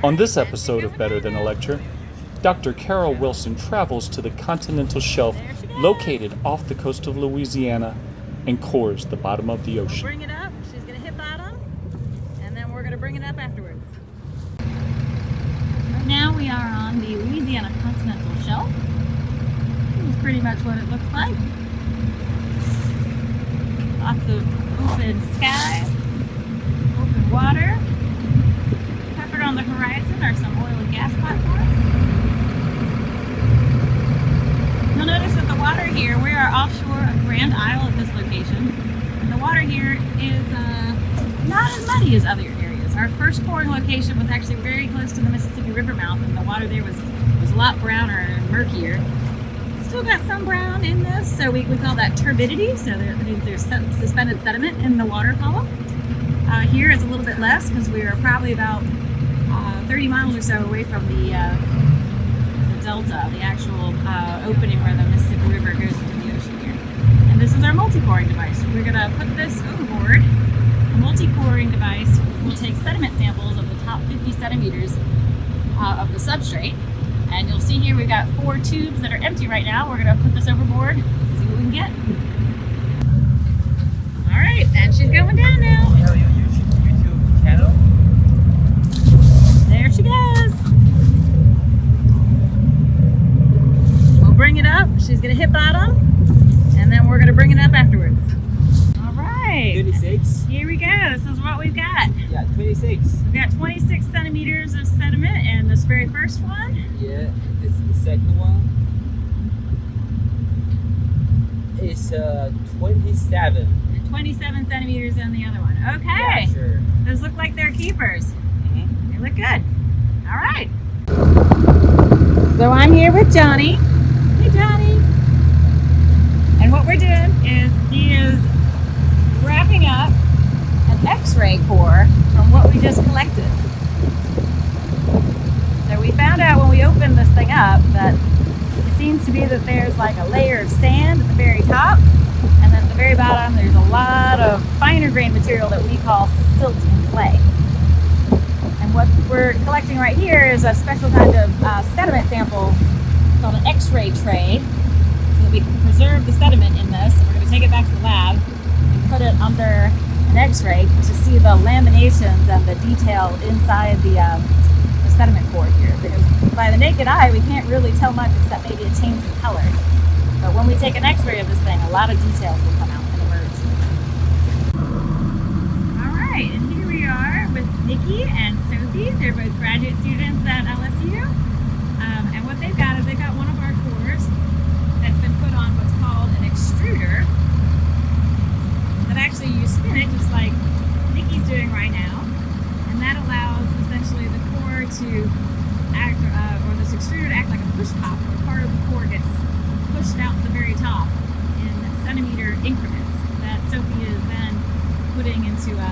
On this episode of Better Than a Lecture, Dr. Carol Wilson travels to the continental shelf located off the coast of Louisiana and cores the bottom of the ocean. Bring it up. She's going to hit bottom, and then we're going to bring it up afterwards. Right now we are on the Louisiana continental shelf. This is pretty much what it looks like. Lots of open skies, open water. Peppered on the horizon are some oil and gas platforms. You'll notice that the water here, we are offshore of Grand Isle at this location, and the water here is not as muddy as other areas. Our first coring location was actually very close to the Mississippi River mouth, and the water there was a lot browner and murkier. Still got some brown in this, so we call that turbidity, so that means there's suspended sediment in the water column. Here it's a little bit less because we are probably about 30 miles or so away from the delta, the actual opening where the Mississippi River goes into the ocean here. And this is our multi-coring device. We're going to put this overboard. The multi-coring device will take sediment samples of the top 50 centimeters of the substrate. And you'll see here we've got 4 tubes that are empty right now. We're going to put this overboard, see what we can get. All right, and she's going down now. YouTube channel? There she goes. We'll bring it up. She's going to hit bottom, and then we're going to bring it up afterwards. All right. 26? Here we go. This is what we've got. Yeah, 26. We've got 26 centimeters of sediment in this very first one. Yeah, this is the second one. It's 27. 27 centimeters in the other one. Okay. Yeah, sure. Those look like they're keepers. They look good. All right. So I'm here with Johnny. Hey, Johnny. And what we're doing is he is wrapping up an X-ray core from what we just collected. So we found out when we opened this thing up that it seems to be that there's like a layer of sand at the very top, and then at the very bottom there's a lot of finer grained material that we call silt and clay. And what we're collecting right here is a special kind of sediment sample called an X-ray tray, so that we can preserve the sediment in this. And we're going to take it back to the lab and put it under an X-ray to see the laminations and the detail inside the sediment core here. Because by the naked eye, we can't really tell much except maybe a change in color. But when we take an X-ray of this thing, a lot of details will come out and emerge. All right, and here we are with Nikki and Sophie. They're both graduate students at LSU. And what they've got is they've got one of our cores that's been put on what's called an extruder. That actually you spin it just like Nikki's doing right now. And that allows essentially the core to act, or this extruder to act like a push pop, where part of the core gets pushed out to the very top in centimeter increments that Sophie is then putting into a